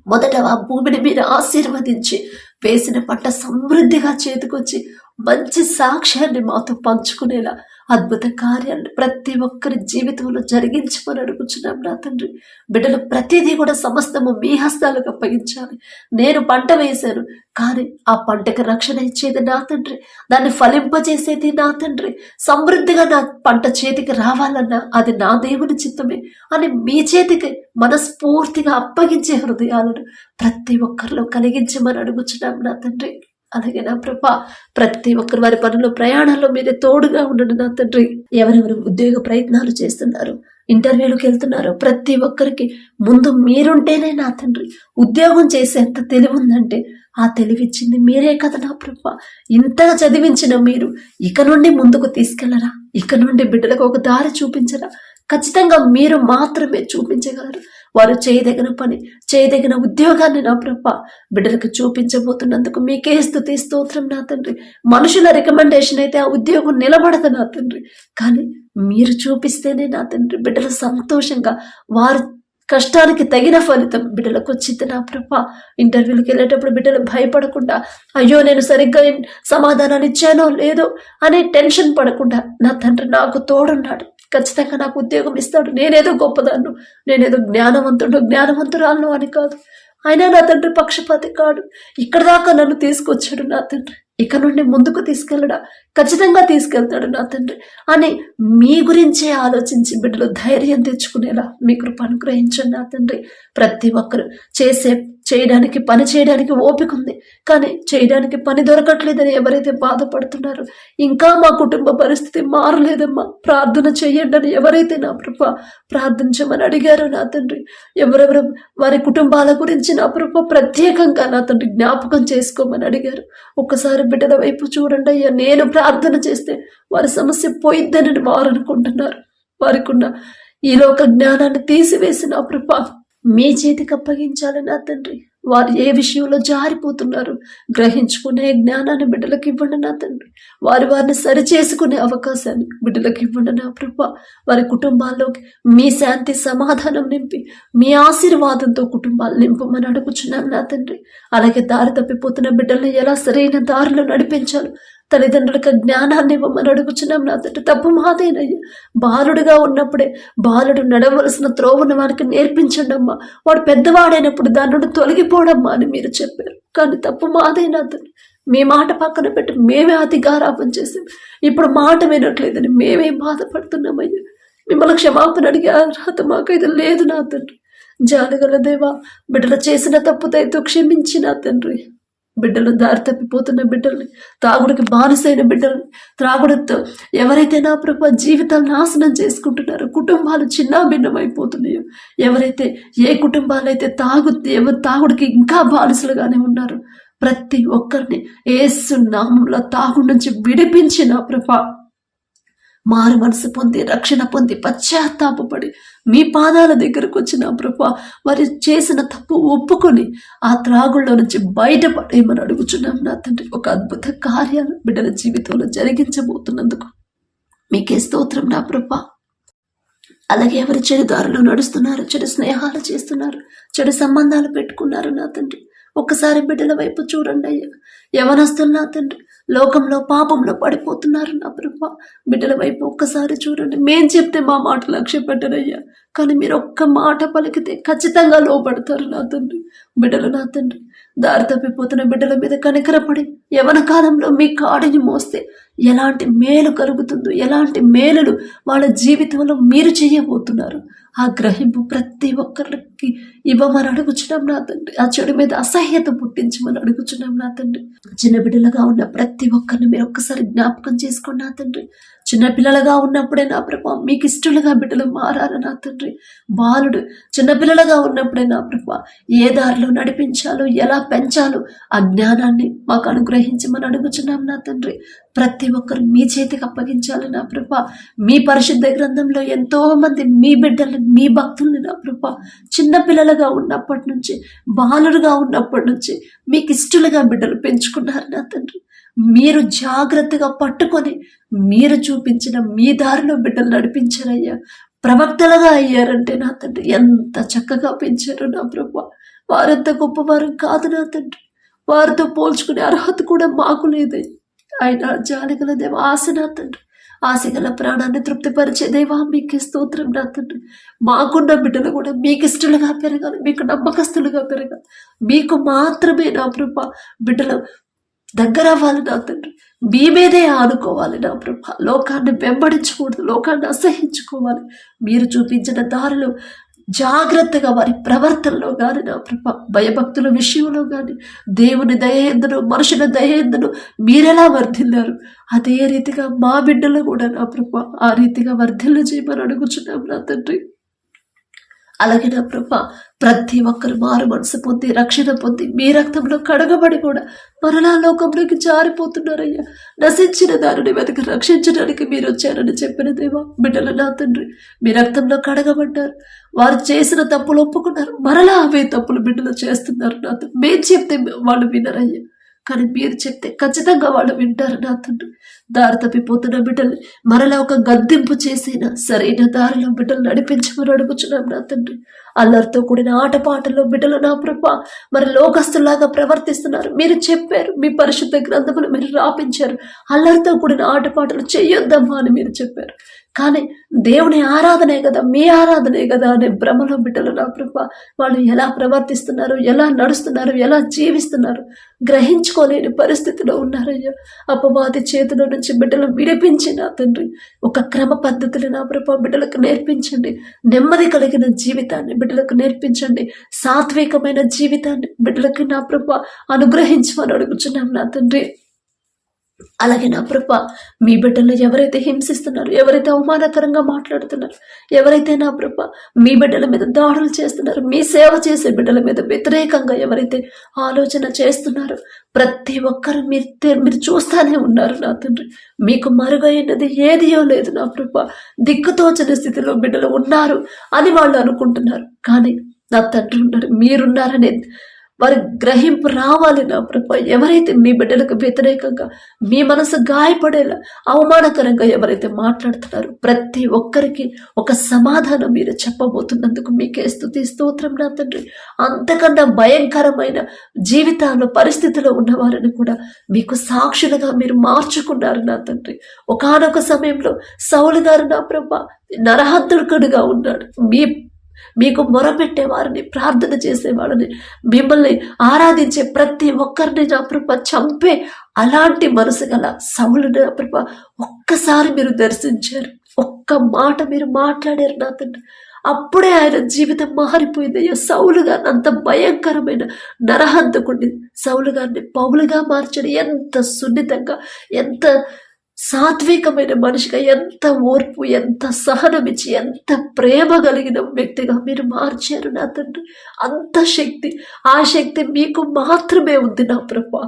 మొదట ఆ భూమిని మీరు ఆశీర్వదించి వేసిన పంట సమృద్ధిగా చేతికొచ్చి మంచి సాక్ష్యాన్ని మాతో పంచుకునేలా అద్భుత కార్యాలను ప్రతి ఒక్కరి జీవితంలో జరిగించమని అడుగుచున్నాం నా తండ్రి. బిడ్డలు ప్రతిదీ కూడా సమస్తము మీ హస్తాలకు అప్పగించాలి. నేను పంట వేశాను, కానీ ఆ పంటకు రక్షణ ఇచ్చేది నా తండ్రి, దాన్ని ఫలింపజేసేది నా తండ్రి, సమృద్ధిగా నా పంట చేతికి రావాలన్నా అది నా దేవుని చిత్తమే అని మీ చేతికి మనస్ఫూర్తిగా అప్పగించే హృదయాలను ప్రతి ఒక్కరిలో కలిగించమని అడుగుచున్నాం నా తండ్రి. అలాగే నా ప్రభా, ప్రతి ఒక్కరు వారి పనులు ప్రయాణాల్లో మీరే తోడుగా ఉండండి నా తండ్రి. ఎవరెవరు ఉద్యోగ ప్రయత్నాలు చేస్తున్నారు, ఇంటర్వ్యూలకు వెళ్తున్నారు, ప్రతి ఒక్కరికి ముందు మీరుంటేనే నా తండ్రి ఉద్యోగం చేసేంత తెలివి ఉందంటే ఆ తెలివిచ్చింది మీరే కదా నా ప్రభా. ఇంతగా చదివించిన మీరు ఇక నుండి ముందుకు తీసుకెళ్లరా? ఇక నుండి బిడ్డలకు ఒక దారి చూపించరా? ఖచ్చితంగా మీరు మాత్రమే చూపించగలరు. వారు చేయదగిన పని, చేయదగిన ఉద్యోగాన్ని నా ప్రభా బిడ్డలకు చూపించబోతున్నందుకు మీకే స్తుతి స్తోత్రం నా తండ్రి. మనుషుల రికమెండేషన్ అయితే ఆ ఉద్యోగం నిలబడదు నా తండ్రి, కానీ మీరు చూపిస్తేనే నా తండ్రి బిడ్డలు సంతోషంగా వారు కష్టానికి తగిన ఫలితం బిడ్డలకు వచ్చింది నా ప్రభా. ఇంటర్వ్యూలకు వెళ్ళేటప్పుడు బిడ్డలు భయపడకుండా, అయ్యో నేను సరిగ్గా సమాధానాలు ఇచ్చానో లేదో అనే టెన్షన్ పడకుండా నా తండ్రి నాకు తోడున్నాడు, ఖచ్చితంగా నాకు ఉద్యోగం ఇస్తాడు, నేనేదో గొప్పదాన్ను, నేనేదో జ్ఞానవంతురాలను అని కాదు, అయినా నా తండ్రి పక్షపాతి కాడు, ఇక్కడ దాకా నన్ను తీసుకొచ్చాడు నా తండ్రి, ఇక నుండి ముందుకు తీసుకెళ్ళడా, ఖచ్చితంగా తీసుకెళ్తాడు నా తండ్రి అని మీ గురించే ఆలోచించి బిడ్డలు ధైర్యం తెచ్చుకునేలా మీ కృప అనుగ్రహించండి నా తండ్రి. ప్రతి ఒక్కరు పని చేయడానికి ఓపిక ఉంది, కానీ చేయడానికి పని దొరకట్లేదని ఎవరైతే బాధపడుతున్నారో, ఇంకా మా కుటుంబ పరిస్థితి మారలేదమ్మా, ప్రార్థన చేయండి అని ఎవరైతే నా ప్రభ ప్రార్థించమని అడిగారో నా తండ్రి, ఎవరెవరు వారి కుటుంబాల గురించి నా ప్రభ ప్రత్యేకంగా నా తండ్రి జ్ఞాపకం చేసుకోమని అడిగారు. ఒక్కసారి బిడ్డల వైపు చూడండి అయ్యా. నేను ప్రార్థన చేస్తే వారి సమస్య పోయిద్దని వారు అనుకుంటున్నారు. వారికి ఉన్న ఈ లోక జ్ఞానాన్ని తీసివేసి నా ప్రభ మీ చేతికి అప్పగించాలి నా తండ్రి. వారు ఏ విషయంలో జారిపోతున్నారు గ్రహించుకునే జ్ఞానాన్ని బిడ్డలకు ఇవ్వండి నా తండ్రి. వారిని సరిచేసుకునే అవకాశాన్ని బిడ్డలకు ఇవ్వండి నా ప్రభా. వారి కుటుంబాల్లోకి మీ శాంతి సమాధానం నింపి మీ ఆశీర్వాదంతో కుటుంబాలు నింపమని అడుగుచున్నాను నా తండ్రి. అలాగే దారి తప్పిపోతున్న బిడ్డల్ని ఎలా సరైన దారిలో నడిపించాలో తల్లిదండ్రులకు జ్ఞానాన్ని ఇవ్వమని అడుగుచున్నాం నా తండ్రి. తప్పు మాదేనయ్యా. బాలుడుగా ఉన్నప్పుడే బాలుడు నడవలసిన త్రోవను వారికి నేర్పించండి అమ్మా. వాడు పెద్దవాడైనప్పుడు దాని నుండి తొలగిపోవడమ్మా అని మీరు చెప్పారు, కానీ తప్పు మాదేనా తండ్రి. మీ మాట పక్కన పెట్టి మేమే అతి గారాపం చేసాం. ఇప్పుడు మాట వినట్లేదని మేమే బాధపడుతున్నామయ్యా. మిమ్మల్ని క్షమాపణ అడిగే అర్హత మాకైతే లేదు నా తండ్రి. జాలిగల దేవా, బిడ్డలు చేసిన తప్పుదైతే క్షమించి నా తండ్రి. బిడ్డలు దారి తప్పిపోతున్న బిడ్డల్ని, తాగుడికి బానిసైన బిడ్డల్ని, త్రాగుడుతో ఎవరైతే నా ప్రభు జీవితాలు నాశనం చేసుకుంటున్నారో, కుటుంబాలు చిన్నాభిన్నమైపోతున్నాయో, ఎవరైతే ఏ కుటుంబాలైతే తాగుడికి ఇంకా బానిసలుగానే ఉన్నారో, ప్రతి ఒక్కరిని యేసు నామములో తాగుడు నుంచి విడిపించి నా ప్రభా మారు మనసు పొంది రక్షణ పొంది పశ్చాత్తాపడి మీ పాదాల దగ్గరకు వచ్చిన ప్రభా వారు చేసిన తప్పు ఒప్పుకొని ఆ త్రాగుల్లో నుంచి బయటపడేయమని అడుగుచున్నాం నా తండ్రి. ఒక అద్భుత కార్యాలు బిడ్డల జీవితంలో జరిగించబోతున్నందుకు మీకే స్తోత్రం నా ప్రభా. అలాగే ఎవరు చెడు దారిలో నడుస్తున్నారు, చెడు స్నేహాలు చేస్తున్నారు, చెడు సంబంధాలు పెట్టుకున్నారు నా తండ్రి, ఒక్కసారి బిడ్డల వైపు చూడండి అయ్యా. యవనస్తులు నా తండ్రి లోకంలో పాపంలో పడిపోతున్నారు నా ప్రభా. బిడ్డల వైపు ఒక్కసారి చూడండి. మేం చెప్తే మా మాట లక్ష్య పెట్టరయ్యా, కానీ మీరు ఒక్క మాట పలికితే ఖచ్చితంగా లోపడతారు నా తండ్రి. బిడ్డలు నా తండ్రి దారి తప్పిపోతున్న బిడ్డల మీద కనికరపడి యవన కాలంలో మీ కాడిని మోస్తే ఎలాంటి మేలు కలుగుతుందో, ఎలాంటి మేలులు వాళ్ళ జీవితంలో మీరు చేయబోతున్నారు, ఆ గ్రహింపు ప్రతి ఒక్కరికి ఇవ్వమని అడుగుచున్నాం నా తండ్రి. ఆ చెడు మీద అసహ్యత పుట్టించమని అడుగుచున్నాం నా తండ్రి. చిన్న బిడ్డలుగా ఉన్న ప్రతి ఒక్కరిని మీరు ఒక్కసారి జ్ఞాపకం చేసుకోండి నా తండ్రి. చిన్నపిల్లలుగా ఉన్నప్పుడే నా ప్రభా మీకు ఇష్టలుగా బిడ్డలు మారారు నా తండ్రి. బాలుడు చిన్నపిల్లలుగా ఉన్నప్పుడే నా ప్రభా ఏ దారిలో నడిపించాలో, ఎలా పెంచాలో ఆ జ్ఞానాన్ని మాకు అనుగ్రహించమని అడుగుచున్నాం నా తండ్రి. ప్రతి ఒక్కరు మీ చేతికి అప్పగించాలి నా ప్రభా. మీ పరిశుద్ధ గ్రంథంలో ఎంతో మంది మీ బిడ్డల్ని, మీ భక్తుల్ని నా ప్రభా చిన్నపిల్లలుగా ఉన్నప్పటి నుంచి, బాలుడుగా ఉన్నప్పటి నుంచి మీకు ఇష్టలుగా బిడ్డలు పెంచుకున్నారు నా తండ్రి. మీరు జాగ్రత్తగా పట్టుకొని మీరు చూపించిన మీ దారిలో బిడ్డలు నడిపించారయ్యా. ప్రవక్తలుగా అయ్యారంటే నా తండ్రి ఎంత చక్కగా పెంచారు నా ప్రభా. వారంత గొప్పవారు కాదు నా తండ్రి. వారితో పోల్చుకునే అర్హత కూడా మాకు లేదు. ఆయన జాలిగల దేవ, ఆశ నా తండ్రి, ఆశగల ప్రాణాన్ని తృప్తిపరిచే దేవా మీకే స్తోత్రం నా తండ్రి. మాకున్న బిడ్డలు కూడా మీకు ఇష్టలుగా పెరగాలి, మీకు నమ్మకస్తులుగా పెరగాలి. మీకు మాత్రమే నా ప్రభా బిడ్డలు దగ్గర అవ్వాలి నా తండ్రి. మీ మీదే ఆనుకోవాలి నా ప్రభా. లోకాన్ని వెంబడించకూడదు, లోకాన్ని అసహించుకోవాలి. మీరు చూపించిన దారిలో జాగ్రత్తగా వారి ప్రవర్తనలో కానీ నా ప్రభా, భయభక్తుల విషయంలో కానీ, దేవుని దయేందును మనుషుల దయేందును మీరెలా వర్ధిల్లారు అదే రీతిగా మా బిడ్డలు కూడా నా ప్రభా ఆ రీతిగా వర్ధిల్లు చేయమని అడుగుచున్నాం నా తండ్రి. అలాగే నా ప్రభా ప్రతి ఒక్కరు మారు మనసు పొంది, రక్షణ పొంది, మీ రక్తంలో కడగబడి కూడా మరలా లోకంలోకి జారిపోతున్నారయ్యా. నశించిన దానిని వెతక రక్షించడానికి మీరు వచ్చారని చెప్పిన దేవా, బిడ్డలు నా తండ్రి మీ రక్తంలో కడగబడ్డారు. వారు చేసిన తప్పులు ఒప్పుకున్నారు, మరలా అవే తప్పులు బిడ్డలు చేస్తున్నారు నా తండ్రి. మేము చెప్తే వాళ్ళు వినరయ్యా, కానీ మీరు చెప్తే ఖచ్చితంగా వాళ్ళు వింటారు నా తండ్రి. దారి తప్పిపోతున్న బిడ్డల్ని మరలా ఒక గద్దింపు చేసిన సరైన దారిలో బిడ్డలు నడిపించమని అడుగుచున్నాం నా తండ్రి. అల్లరితో కూడిన ఆటపాటల్లో బిడ్డలు నా ప్రభా మరి లోకస్తులాగా ప్రవర్తిస్తున్నారు. మీరు చెప్పారు, మీ పరిశుద్ధ గ్రంథములు మీరు రాపించారు, అల్లరితో కూడిన ఆటపాటలు చెయ్యొద్దమ్మా అని మీరు చెప్పారు. కానీ దేవుని ఆరాధనే కదా, మీ ఆరాధనే కదా అనే భ్రమలో బిడ్డలు నా ప్రభా వాళ్ళు ఎలా ప్రవర్తిస్తున్నారు, ఎలా నడుస్తున్నారు, ఎలా జీవిస్తున్నారు గ్రహించుకోలేని పరిస్థితిలో ఉన్నారయ్యా. అపవాది చేతిలో నుంచి బిడ్డలు విడిపించి నా తండ్రి ఒక క్రమ పద్ధతిని నా ప్రభా బిడ్డలకు నేర్పించండి. నెమ్మది కలిగిన జీవితాన్ని బిడ్డలకు నేర్పించండి. సాత్వికమైన జీవితాన్ని బిడ్డలకి నా ప్రభా అనుగ్రహించమని అడుగుచున్నాం నా తండ్రి. అలాగే నా ప్రభా మీ బిడ్డలు ఎవరైతే హింసిస్తున్నారు, ఎవరైతే అవమానకరంగా మాట్లాడుతున్నారు, ఎవరైతే నా ప్రభా మీ బిడ్డల మీద దాడులు చేస్తున్నారు, మీ సేవ చేసే బిడ్డల మీద వ్యతిరేకంగా ఎవరైతే ఆలోచన చేస్తున్నారో ప్రతి ఒక్కరు మీరు చూస్తానే ఉన్నారు నా తండ్రి. మీకు మరుగైనది ఏదియో లేదు నా ప్రభా. దిక్కుతోచని స్థితిలో బిడ్డలు ఉన్నారు అని వాళ్ళు అనుకుంటున్నారు, కానీ నా తండ్రి ఉన్నారు, మీరున్నారనే వారి గ్రహింపు రావాలి నా ప్రభా. ఎవరైతే మీ బిడ్డలకు వ్యతిరేకంగా మీ మనసు గాయపడేలా అవమానకరంగా ఎవరైతే మాట్లాడుతున్నారో ప్రతి ఒక్కరికి ఒక సమాధానం మీరు చెప్పబోతున్నందుకు మీకే స్తుతి స్తోత్రం నా తండ్రి. అంతకన్నా భయంకరమైన జీవితాల్లో పరిస్థితిలో ఉన్నవారిని కూడా మీకు సాక్షులుగా మీరు మార్చుకున్నారు నా తండ్రి. ఒకానొక సమయంలో సౌలు గారు నా ప్రభా నరహంతకుడుగా ఉన్నాడు. మీకు మొరపెట్టే వారిని, ప్రార్థన చేసేవాడిని, మిమ్మల్ని ఆరాధించే ప్రతి ఒక్కరిని నా ప్రభ చంపే అలాంటి మనసు గల సౌలు నా ప్రభ ఒక్కసారి మీరు దర్శించారు, ఒక్క మాట మీరు మాట్లాడారు నా తండ్రి. అప్పుడే ఆయన జీవితం మారిపోయిందయ్యా. సౌలు గారిని అంత భయంకరమైన నరహంతకుడిని సౌలు గారిని పౌలుగా మార్చడం ఎంత సున్నితంగా, ఎంత సాత్వికమైన మనిషిగా, ఎంత ఓర్పు, ఎంత సహనం ఇచ్చి, ఎంత ప్రేమ కలిగిన వ్యక్తిగా మీరు మార్చారు నా తండ్రి. అంత శక్తి, ఆ శక్తి మీకు మాత్రమే ఉంది నా ప్రభా.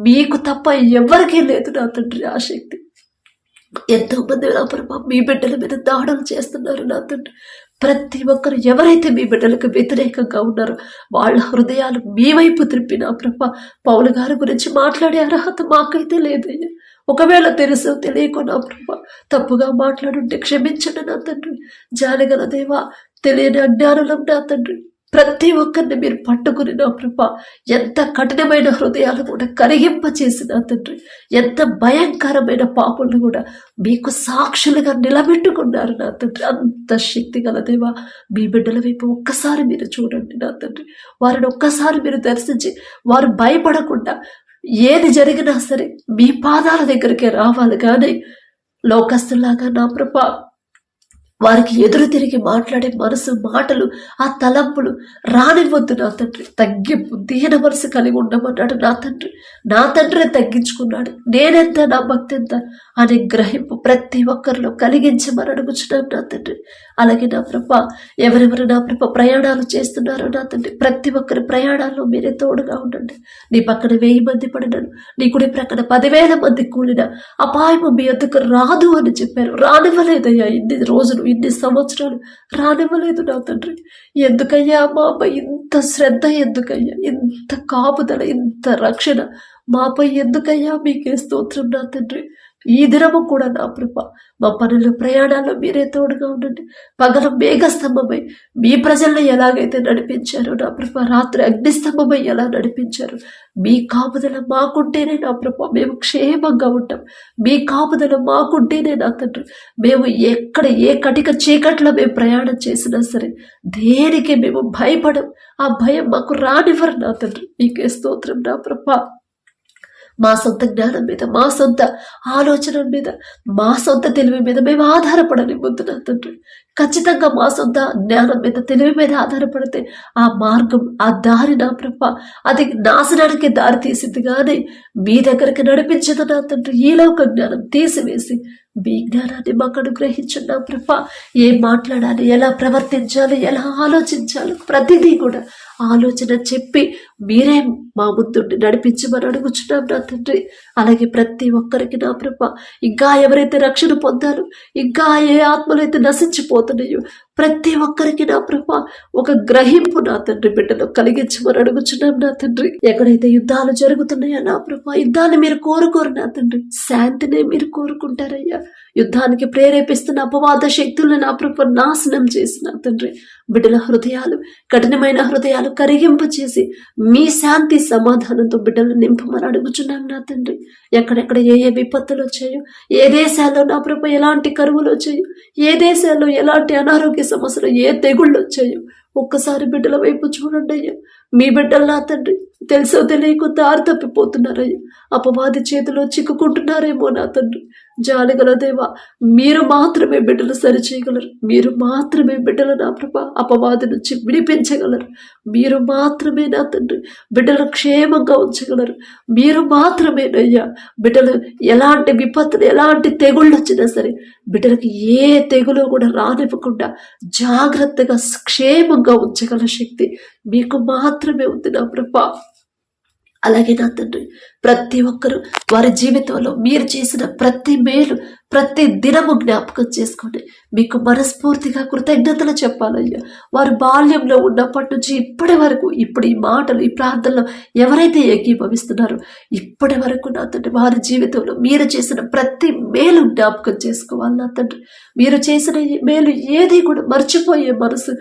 మీకు తప్ప ఎవరికీ లేదు నా తండ్రి ఆ శక్తి. ఎంతో మంది నా ప్రభా మీ బిడ్డల మీద దాడులు చేస్తున్నారు నా తండ్రి. ప్రతి ఒక్కరు ఎవరైతే మీ బిడ్డలకు వ్యతిరేకంగా ఉన్నారో వాళ్ళ హృదయాలు మీ వైపు త్రిప్పి నా ప్రభా పౌలు గారి గురించి మాట్లాడే అర్హత మాకైతే లేదయ్యా. ఒకవేళ తెలుసు తెలియకు నా ప్రభా తప్పుగా మాట్లాడుంటే క్షమించండి నా తండ్రి. జాలిగల దేవా, తెలియని అజ్ఞానులం నా తండ్రి. ప్రతి ఒక్కరిని మీరు పట్టుకుని నా ప్రభా ఎంత కఠినమైన హృదయాలు కూడా కరిగింపచేసి నా తండ్రి, ఎంత భయంకరమైన పాపులను కూడా మీకు సాక్షులుగా నిలబెట్టుకున్నారు నా తండ్రి. అంత శక్తి గల దేవా, మీ బిడ్డల వైపు ఒక్కసారి మీరు చూడండి నా తండ్రి. వారిని ఒక్కసారి మీరు దర్శించి వారు భయపడకుండా ఏది జరిగినా సరే మీ పాదాల దగ్గరికే రావాలి, కానీ లోకస్తులాగా నా ప్రభా వారికి ఎదురు తిరిగి మాట్లాడే మనసు, మాటలు, ఆ తలంపులు రానివ్వద్దు నా తండ్రి. తగ్గింపు, దీన మనసు కలిగి ఉండమన్నాడు నా తండ్రి. నా తండ్రి తగ్గించుకున్నాడు, నేనెంత, నా భక్తి ఎంత అనే గ్రహింపు ప్రతి ఒక్కరిలో కలిగించమని అడుగుచున్నాం నా తండ్రి. అలాగే నా ప్రభ, ఎవరెవరు నా ప్రభ ప్రయాణాలు చేస్తున్నారో నా తండ్రి, ప్రతి ఒక్కరి ప్రయాణాల్లో మీరే తోడుగా ఉండండి. నీ పక్కన 1000 మంది పడినను, నీ కుడి ప్రక్కన 10,000 మంది కూలిన అపాయము మీ వద్దకు రాదు అని చెప్పారు. రానివ్వలేదయ్యా, ఇన్ని రోజులు, ఇన్ని సంవత్సరాలు రానివ్వలేదు నా తండ్రి. ఎందుకయ్యా మాపై ఇంత శ్రద్ధ, ఎందుకయ్యా ఇంత కాపుదల, ఇంత రక్షణ మాపై ఎందుకయ్యా? మీకే స్తోత్రం నా తండ్రి. ఈ దినము కూడా నా ప్రభ, మా పనులు, ప్రయాణాల్లో మీరే తోడుగా ఉండండి. పగలు మేఘస్తంభమై మీ ప్రజలను ఎలాగైతే నడిపించారో నా ప్రభ, రాత్రి అగ్నిస్తంభమై ఎలా నడిపించారు, మీ కాపుదల మాకుంటేనే నా ప్రభ మేము క్షేమంగా ఉంటాం. మీ కాపుదల మాకుంటేనే నా తండ్రి మేము ఎక్కడ, ఏ కటిక చీకట్లో మేము ప్రయాణం చేసినా సరే దేనికి మేము భయపడం. ఆ భయం మాకు రానివ్వరు నా తండ్రి. మీకే స్తోత్రం నా ప్రభ. మా సొంత జ్ఞానం మీద, మా సొంత ఆలోచన మీద, మా సొంత తెలివి మీద మేము ఆధారపడనివ్వద్దు నా తండ్రి. ఖచ్చితంగా మా సొంత జ్ఞానం మీద, తెలివి మీద ఆధారపడితే ఆ మార్గం, ఆ దారి నా ప్రభ అది నాశనానికి దారి తీసింది, కానీ మీ దగ్గరికి నడిపించదు నా తండ్రి. ఈలోక జ్ఞానం తీసివేసి మీ జ్ఞానాన్ని మాకు అనుగ్రహించండి నా ప్రభ. ఏం మాట్లాడాలి, ఎలా ప్రవర్తించాలి, ఎలా ఆలోచించాలి, ప్రతిదీ కూడా ఆలోచన చెప్పి మీరే మా ముందుండి నడిపించమని అడుగుచున్నాం నా తండ్రి. అలాగే ప్రతి ఒక్కరికి నా ప్రభ, ఇంకా ఎవరైతే రక్షణ పొందాలో, ఇంకా ఏ ఆత్మలైతే నశించిపోతున్నాయో ప్రతి ఒక్కరికి నా ప్రభ ఒక గ్రహింపు నా తండ్రి బిడ్డలో కలిగించమని అడుగుచున్నాం నా తండ్రి. ఎక్కడైతే యుద్ధాలు జరుగుతున్నాయో నా ప్రభ, యుద్ధాన్ని మీరు కోరుకోరు నా తండ్రి, శాంతినే మీరు కోరుకుంటారయ్యా. యుద్ధానికి ప్రేరేపిస్తున్న అపవాద శక్తులను నా ప్రభ నాశనం చేసి నా తండ్రి బిడ్డల హృదయాలు, కఠినమైన హృదయాలు కరిగింపు చేసి మీ శాంతి సమాధానంతో బిడ్డలు నింపమని అడుగుచున్నాం నా తండ్రి. ఎక్కడెక్కడ ఏ విపత్తులు వచ్చాయో, ఏ దేశాల్లో నా ప్రభ ఎలాంటి కరువులు వచ్చాయో, ఏ దేశాల్లో ఎలాంటి అనారోగ్య సమస్యలు, ఏ తెగుళ్ళు వచ్చాయో ఒక్కసారి బిడ్డల వైపు చూడండి అయ్యా. మీ బిడ్డలు నా తండ్రి తెలుసో తెలియక దారి తప్పిపోతున్నారయ్యా, అపవాది చేతిలో చిక్కుకుంటున్నారేమో నా తండ్రి. జాలిగల దేవా, మీరు మాత్రమే బిడ్డలు సరిచేయగలరు. మీరు మాత్రమే బిడ్డలు నా ప్రభ అపవాది నుంచి విడిపించగలరు. మీరు మాత్రమే నా తండ్రి బిడ్డలు క్షేమంగా ఉంచగలరు. మీరు మాత్రమేనయ్యా బిడ్డలు ఎలాంటి విపత్తులు, ఎలాంటి తెగుళ్ళు వచ్చినా సరే బిడ్డలకి ఏ తెగులు కూడా రానివ్వకుండా జాగ్రత్తగా క్షేమంగా ఉంచగల శక్తి మీకు మాత్రమే ఉంది నా ప్రభ. అలాగే నా తండ్రి ప్రతి ఒక్కరూ వారి జీవితంలో మీరు చేసిన ప్రతి మేలు, ప్రతి దినము జ్ఞాపకం చేసుకోండి. మీకు మనస్ఫూర్తిగా కృతజ్ఞతలు చెప్పాలయ్యా. వారు బాల్యంలో ఉన్నప్పటి నుంచి ఇప్పటి వరకు, ఇప్పుడు ఈ మాటలు, ఈ ప్రార్థనలో ఎవరైతే ఏకీభవిస్తున్నారో ఇప్పటి వరకు నా తండ్రి వారి జీవితంలో మీరు చేసిన ప్రతి మేలు జ్ఞాపకం చేసుకోవాలి నా తండ్రి. మీరు చేసిన మేలు ఏది కూడా మర్చిపోయే మనసు,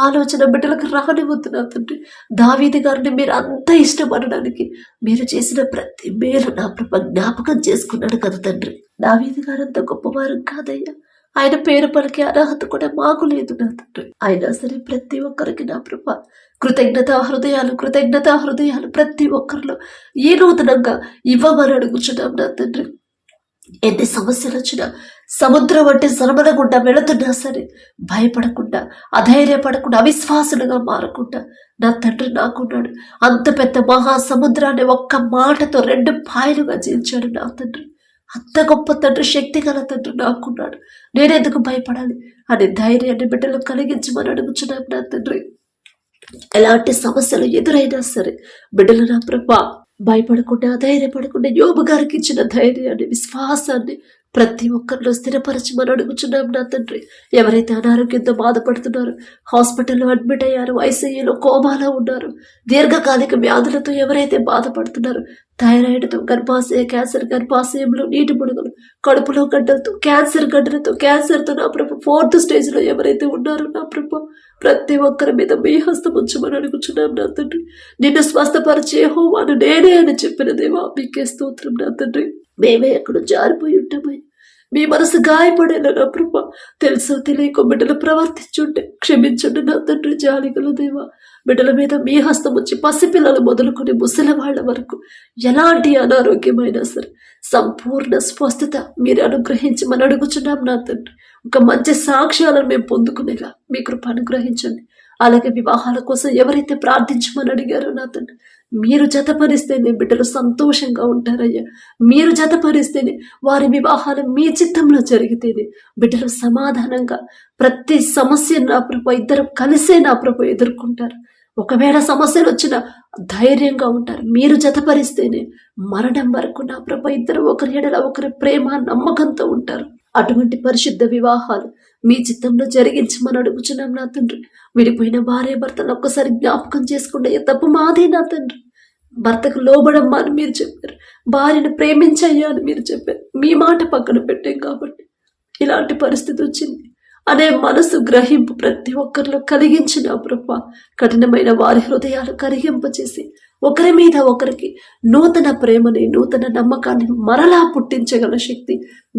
ఆలోచన బిడ్డలకు రానివద్దు నా తండ్రి. దావీదు గారిని మీరు అంత ఇష్టపడడానికి మీరు చేసిన ప్రతి మేలు నా ప్రభ జ్ఞాపకం చేసుకున్నాడు కదా తండ్రి. దావీదు గారు అంత గొప్పవారు కాదయ్యా, ఆయన పేరు పలికే అర్హత కూడా మాకు లేదు నా తండ్రి. అయినా సరే ప్రతి ఒక్కరికి నా ప్రభ కృతజ్ఞతా హృదయాలు ప్రతి ఒక్కరిలో ఈ నూతనంగా ఇవ్వమని అడుగుచున్నాం నా తండ్రి. ఎన్ని సమస్యలు వచ్చినా, సముద్రం అంటే సరమల గుండా వెళుతున్నా సరే భయపడకుండా, అధైర్యపడకుండా, అవిశ్వాసులుగా మారకుండా నా తండ్రి నాకున్నాడు. అంత పెద్ద మహాసముద్రాన్ని ఒక్క మాటతో 2 పాయలుగా చీల్చాడు నా తండ్రి. అంత గొప్ప తండ్రి, శక్తి గల తండ్రి నాకున్నాడు. నేనెందుకు భయపడాలి అనే ధైర్యాన్ని బిడ్డలు కలిగించమని అడుగుచున్నాను నా తండ్రి. ఎలాంటి సమస్యలు ఎదురైనా సరే బిడ్డలు నా ప్రభ భయపడకుండా, అధైర్యపడకుండా యోబు గారికి ఇచ్చిన ధైర్యాన్ని, విశ్వాసాన్ని ప్రతి ఒక్కరిలో స్థిరపరచమని అడుగుచున్నాం నా తండ్రి. ఎవరైతే అనారోగ్యంతో బాధపడుతున్నారో, హాస్పిటల్లో అడ్మిట్ అయ్యారు, ఐసీయూలో కోమాలో ఉన్నారు, దీర్ఘకాలిక వ్యాధులతో ఎవరైతే బాధపడుతున్నారో, థైరాయిడ్తో, గర్భాశయ క్యాన్సర్, గర్భాశయంలో నీటి బుడగలు, కడుపులో గడ్డలతో, క్యాన్సర్ గడ్డలతో, క్యాన్సర్తో నా ప్రభు 4th స్టేజ్లో ఎవరైతే ఉన్నారో నా ప్రభు ప్రతి ఒక్కరి మీద మీ హస్తం ఉంచమని అడుగుచున్నాం నా తండ్రి. నిన్ను స్వస్థపరిచే యెహోవాను నేనే అని చెప్పిన దేవా మీకే స్తోత్రం నా తండ్రి. మేమే ఎక్కడ జారిపోయి ఉంటామని మీ మనసు గాయపడేలా నా ప్రభ తెలుసో తెలియక బిడ్డలు ప్రవర్తించుంటే క్షమించండి నా తండ్రి. జాలిగల దేవా బిడ్డల మీద మీ హస్తం వచ్చి పసిపిల్లలు మొదలుకొని ముసలి వాళ్ళ వరకు ఎలాంటి అనారోగ్యమైనా సరే సంపూర్ణ స్వస్థత మీరు అనుగ్రహించమని అడుగుచున్నాం నా తండ్రి. ఒక మంచి సాక్ష్యాలను మేము పొందుకునేలా మీ కృప అనుగ్రహించండి. అలాగే వివాహాల కోసం ఎవరైతే ప్రార్థించమని అడిగారో నా తండ్రి, మీరు జతపరిస్తేనే బిడ్డలు సంతోషంగా ఉంటారయ్యా. మీరు జతపరిస్తేనే వారి వివాహాలు మీ చిత్తంలో జరిగితేనే బిడ్డలు సమాధానంగా ప్రతి సమస్యను నా ప్రభు ఇద్దరు కలిసే నా ప్రభు ఎదుర్కొంటారు. ఒకవేళ సమస్యలు వచ్చినా ధైర్యంగా ఉంటారు. మీరు జతపరిస్తేనే మరణం వరకు నా ప్రభు ఇద్దరు ఒకరి ఎడల ఒకరి ప్రేమ నమ్మకంతో ఉంటారు. అటువంటి పరిశుద్ధ వివాహాలు మీ చిత్తంలో జరిగించమని అడుగుచున్నాం నా తండ్రి. విడిపోయిన భార్య భర్తలు ఒక్కసారి జ్ఞాపకం చేసుకుంటే తప్పు మాదే నా తండ్రి. భర్తకు లోబడమ్మా అని మీరు చెప్పారు, భార్యను ప్రేమించయ్యా అని మీరు చెప్పారు. మీ మాట పక్కన పెట్టాం కాబట్టి ఇలాంటి పరిస్థితి వచ్చింది అనే మనసు గ్రహింపు ప్రతి ఒక్కరిలో కలిగించిన ప్రభా, కఠినమైన వారి హృదయాలు కరిగింపచేసి ఒకరి మీద ఒకరికి నూతన ప్రేమని నూతన నమ్మకాన్ని మరలా పుట్టించగల శక్తి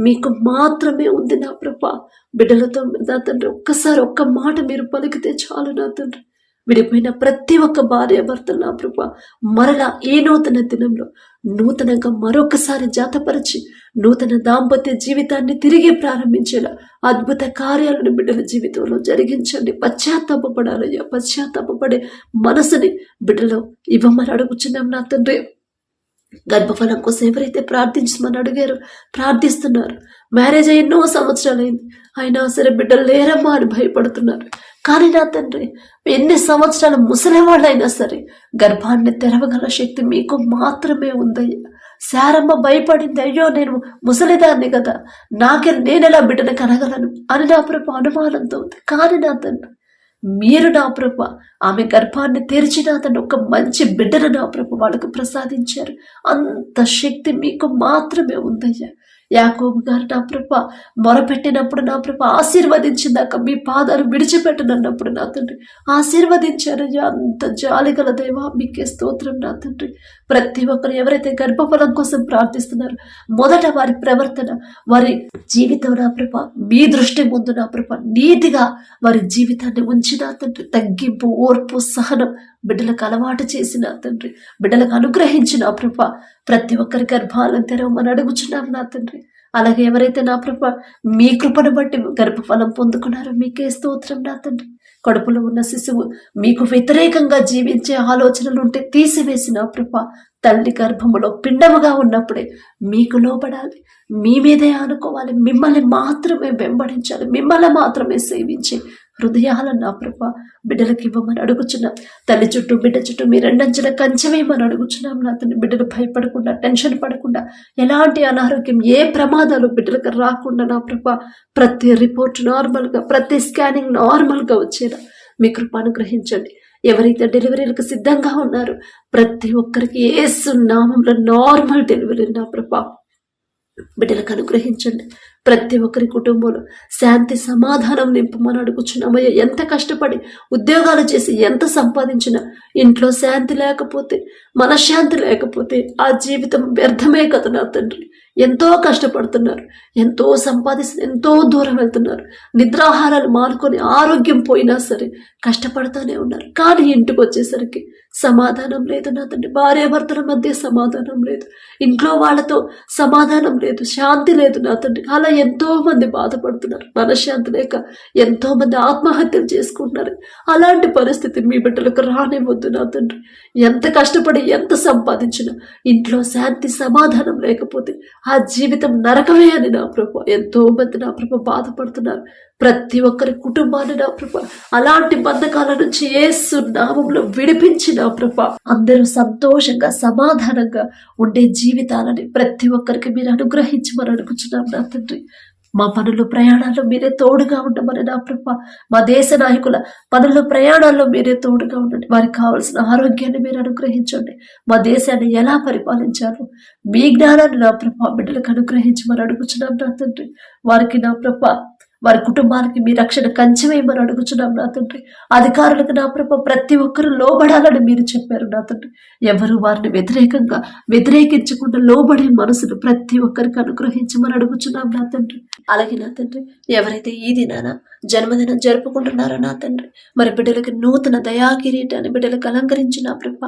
మీకు మాత్రమే ఉంది నా ప్రభా. బిడ్డలతో నా తండ్రి ఒక్కసారి ఒక్క మాట మీరు పలికితే చాలు నా తండ్రి. విడిపోయిన ప్రతి ఒక్క భార్య భర్త నా ప్రభా మరలా ఈ నూతన దినంలో నూతనంగా మరొకసారి జాతపరిచి నూతన దాంపత్య జీవితాన్ని తిరిగి ప్రారంభించేలా అద్భుత కార్యాలను బిడ్డల జీవితంలో జరిగించండి. పశ్చాత్తాపడాలయ్యా, పశ్చాత్తాపడే మనసుని బిడ్డలో ఇవ్వమని అడుగుచున్నాం నా తండ్రి. గర్భఫలం కోసం ఎవరైతే ప్రార్థించమని అడిగారో ప్రార్థిస్తున్నారు. మ్యారేజ్ ఎన్నో సంవత్సరాలైంది, అయినా సరే బిడ్డలు లేరమ్మా అని భయపడుతున్నారు. కానీ నా తండ్రి, ఎన్ని సంవత్సరాలు ముసలివాళ్ళైనా సరే గర్భాన్ని తెరవగల శక్తి మీకు మాత్రమే ఉందయ్యా. శారమ్మ భయపడింది, అయ్యో నేను ముసలిదాన్ని కదా, నేనెలా బిడ్డను కనగలను అని నా ప్రభు అనుమానంతో ఉంది. కానీ నా తండ్రి, మీరు నా ప్రభు ఆమె గర్భాన్ని తెరిచిన అతను ఒక మంచి బిడ్డను నా ప్రభు వాళ్ళకు ప్రసాదించారు. అంత శక్తి మీకు మాత్రమే ఉందయ్యా. యాకోబు గారు నా ప్రభు మొరపెట్టినప్పుడు నా ప్రభు ఆశీర్వదించిందాక మీ పాదాలు విడిచిపెట్టనన్నప్పుడు నా తండ్రి ఆశీర్వదించారయ్యా. అంత జాలిగల దేవా మీకే స్తోత్రం నా తండ్రి. ప్రతి ఒక్కరు ఎవరైతే గర్భఫలం కోసం ప్రార్థిస్తున్నారో మొదట వారి ప్రవర్తన, వారి జీవితం నా ప్రభు మీ దృష్టి ముందు నా ప్రభు నీతిగా వారి జీవితాన్ని ఉంచిన తండ్రి. తగ్గింపు, ఓర్పు, సహనం బిడ్డలకు అలవాటు చేసిన తండ్రి, బిడ్డలకు అనుగ్రహించిన ప్రభ ప్రతి ఒక్కరి గర్భాలను తెరవమని అడుగుచున్నాం నా తండ్రి. అలాగే ఎవరైతే నా ప్రభ మీ కృపను బట్టి గర్భఫలం పొందుకున్నారో మీకే స్తోత్రం నా తండ్రి. కడుపులో ఉన్న శిశువు మీకు వ్యతిరేకంగా జీవించే ఆలోచనలు ఉంటే తీసివేసిన ప్రభ తల్లి గర్భములో పిండముగా ఉన్నప్పుడే మీకు లోబడాలి, మీ మీదే ఆనుకోవాలి, మిమ్మల్ని మాత్రమే వెంబడించాలి, మిమ్మల్ని మాత్రమే సేవించి హృదయాలను నా ప్రభ బిడ్డలకు ఇవ్వమని అడుగుచున్నాం. తల్లి చుట్టూ బిడ్డ చుట్టూ మీ రెండంచెల కంచెవేయమని అడుగుచున్నాం నా తండ్రి. బిడ్డలు భయపడకుండా, టెన్షన్ పడకుండా, ఎలాంటి అనారోగ్యం, ఏ ప్రమాదాలు బిడ్డలకు రాకుండా నా ప్రభ ప్రతి రిపోర్ట్ నార్మల్గా, ప్రతి స్కానింగ్ నార్మల్గా వచ్చేలా మీ కృప అనుగ్రహించండి. ఎవరైతే డెలివరీలకు సిద్ధంగా ఉన్నారో ప్రతి ఒక్కరికి యేసు నామంలో నార్మల్ డెలివరీ నా ప్రభ బిడ్డలకు అనుగ్రహించండి. ప్రతి ఒక్కరి కుటుంబంలో శాంతి సమాధానం నింపమని అడుగుచున్నామయ్యా. ఎంత కష్టపడి ఉద్యోగాలు చేసి ఎంత సంపాదించినా ఇంట్లో శాంతి లేకపోతే, మనశ్శాంతి లేకపోతే ఆ జీవితం వ్యర్థమే కదా నా తండ్రి. ఎంతో కష్టపడుతున్నారు, ఎంతో సంపాదిస్తూ ఎంతో దూరం వెళ్తున్నారు, నిద్రాహారాలు మానుకొని ఆరోగ్యం పోయినా సరే కష్టపడుతూనే ఉన్నారు. కానీ ఇంటికి వచ్చేసరికి సమాధానం లేదు నా తండ్రి. భార్యాభర్తల మధ్య సమాధానం లేదు, ఇంట్లో వాళ్ళతో సమాధానం లేదు, శాంతి లేదు నా తండ్రి. అలా ఎంతో మంది బాధపడుతున్నారు, మనశ్శాంతి లేక ఎంతో మంది ఆత్మహత్యలు చేసుకుంటున్నారు. అలాంటి పరిస్థితి మీ బిడ్డలకు రానివ్వద్దు నా తండ్రి. ఎంత కష్టపడి ఎంత సంపాదించినా ఇంట్లో శాంతి సమాధానం లేకపోతే ఆ జీవితం నరకమే అని నా ప్రభు ఎంతో మంది నా ప్రభు బాధపడుతున్నారు. ప్రతి ఒక్కరి కుటుంబాన్ని నా ప్రభు అలాంటి బంధకాల నుంచి యేసు నామములో విడిపించి నా ప్రభు అందరూ సంతోషంగా సమాధానంగా ఉండే జీవితాలని ప్రతి ఒక్కరికి మీరు అనుగ్రహించమని అడుగుచున్నాం నా తండ్రి. మా పనులు ప్రయాణాల్లో మీరే తోడుగా ఉండమని నా ప్రభ, మా దేశ నాయకుల పనులు ప్రయాణాల్లో మీరే తోడుగా ఉండండి. వారికి కావాల్సిన ఆరోగ్యాన్ని మీరు అనుగ్రహించండి. మా దేశాన్ని ఎలా పరిపాలించాలో మీ జ్ఞానాన్ని నా ప్రభ బిడ్డలకు అనుగ్రహించమని అడుగుచున్నాం నా తండ్రి. వారికి నా ప్రభ వారి కుటుంబానికి మీ రక్షణ కంచెవేయమని అడుగుచున్నాం నా తండ్రి. అధికారులకు నా ప్రభ ప్రతి ఒక్కరూ లోబడాలని మీరు చెప్పారు నా తండ్రి. ఎవరు వారిని వ్యతిరేకించకుండా లోబడే మనసును ప్రతి ఒక్కరికి అనుగ్రహించమని అడుగుచున్నాం నా తండ్రి. అలాగే నా తండ్రి, ఎవరైతే ఈ దినాన జన్మదినం జరుపుకుంటున్నారో నా తండ్రి, మరి బిడ్డలకి నూతన దయాకిరీటాన్ని బిడ్డలకు అలంకరించిన ప్రభ,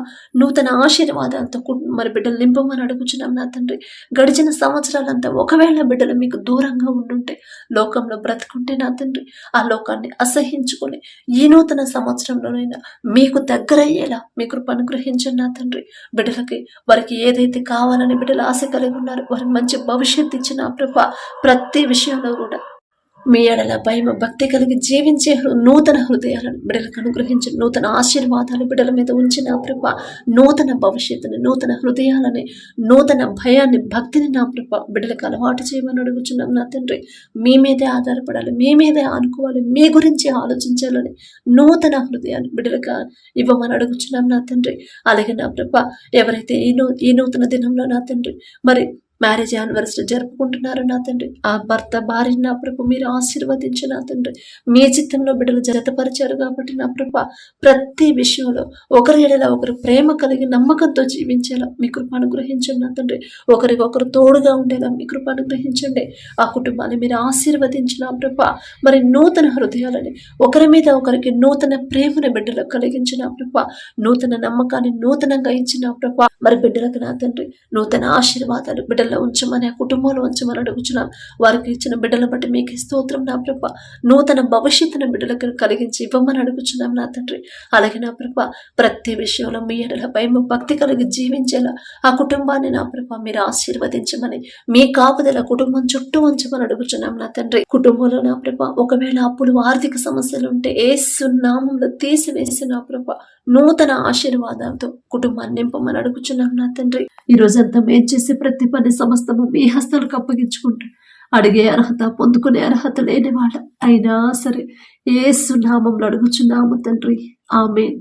నూతన ఆశీర్వాదాలతో మరి బిడ్డలు నింపమని అడుగుచున్నాం నా తండ్రి. గడిచిన సంవత్సరాలంతా ఒకవేళ బిడ్డలు మీకు దూరంగా ఉండుంటే, లోకంలో బ్రతుకుంటే నా తండ్రి, ఆ లోకాన్ని అసహించుకొని ఈ నూతన సంవత్సరంలోనైనా మీకు దగ్గరయ్యేలా మీ కృప అనుగ్రహించండి నా తండ్రి. బిడ్డలకి వారికి ఏదైతే కావాలని బిడ్డలు ఆశ కలిగి ఉన్నారు, వారికి మంచి భవిష్యత్తు ఇచ్చిన ప్రభ, ప్రతి విషయంలో కూడా మీ ఎడల భయం భక్తి కలిగి జీవించే నూతన హృదయాలను బిడ్డలకు అనుగ్రహించి, నూతన ఆశీర్వాదాలు బిడ్డల మీద ఉంచిన ప్రభ, నూతన భవిష్యత్తుని, నూతన హృదయాలని, నూతన భయాన్ని, భక్తిని నా ప్రభ బిడ్డలకు అలవాటు చేయమని అడుగుచున్నాం నా తండ్రి. మీ మీదే ఆధారపడాలి, మీ మీదే ఆనుకోవాలి, మీ గురించి ఆలోచించాలని నూతన హృదయాన్ని బిడ్డలకు ఇవ్వమని అడుగుచున్నాం నా తండ్రి. అలాగే నా ప్రభ, ఎవరైతే ఈ నూతన దినంలో నా తండ్రి మరి మ్యారేజ్ యానివర్సరీ జరుపుకుంటున్నారు నా తండ్రి, ఆ భర్త భార్యని నా ప్రభు మీరు ఆశీర్వదించి నా తండ్రి. మీ చిత్తంలో బిడ్డలు జతపరిచారు కాబట్టి నా ప్రభ, ప్రతి విషయంలో ఒకరి ఎడల ఒకరు ప్రేమ కలిగి నమ్మకంతో జీవించేలా మీ కృప అనుగ్రహించండి నా తండ్రి. ఒకరికొకరు తోడుగా ఉండేలా మీ కృప అనుగ్రహించండి. ఆ కుటుంబాన్ని మీరు ఆశీర్వదించిన ప్రభ, మరి నూతన హృదయాలని, ఒకరి మీద ఒకరికి నూతన ప్రేమను బిడ్డలకు కలిగించిన ప్రభ, నూతన నమ్మకాన్ని నూతనంగా ఇచ్చిన ప్రభ, మరి బిడ్డలకు నా తండ్రి నూతన ఆశీర్వాదాలు బిడ్డల్లో ఉంచమని, ఆ కుటుంబంలో ఉంచమని అడుగుచున్నాం. వారికి ఇచ్చిన బిడ్డల బట్టి మీకు స్తోత్రం నా ప్రభ. నూతన భవిష్యత్తును బిడ్డలకు కలిగించి ఇవ్వమని అడుగుచున్నాం నా తండ్రి. అలాగే నా ప్రభ, ప్రతి విషయంలో మీ ఎడల భయం భక్తి కలిగి జీవించేలా ఆ కుటుంబాన్ని నా ప్రభ మీరు ఆశీర్వదించమని, మీ కాపుదల కుటుంబం చుట్టూ ఉంచమని అడుగుచున్నాం నా తండ్రి. కుటుంబంలో నా ప్రభ ఒకవేళ అప్పులు ఆర్థిక సమస్యలు ఉంటే యేసు నామములో తీసివేసి నా ప్రభ నూతన ఆశీర్వాదాలతో కుటుంబాన్ని నింపమని అడుగుచున్నాం నా తండ్రి. ఈ రోజంతా మేము చేసే ప్రతి పని సమస్తము మీ హస్తాలకు అప్పగించుకుంటూ, అడిగే అర్హత పొందుకునే అర్హత లేని వాళ్ళ అయినా సరే యేసు నామములో అడుగుచున్నాము తండ్రి. ఆమేన్.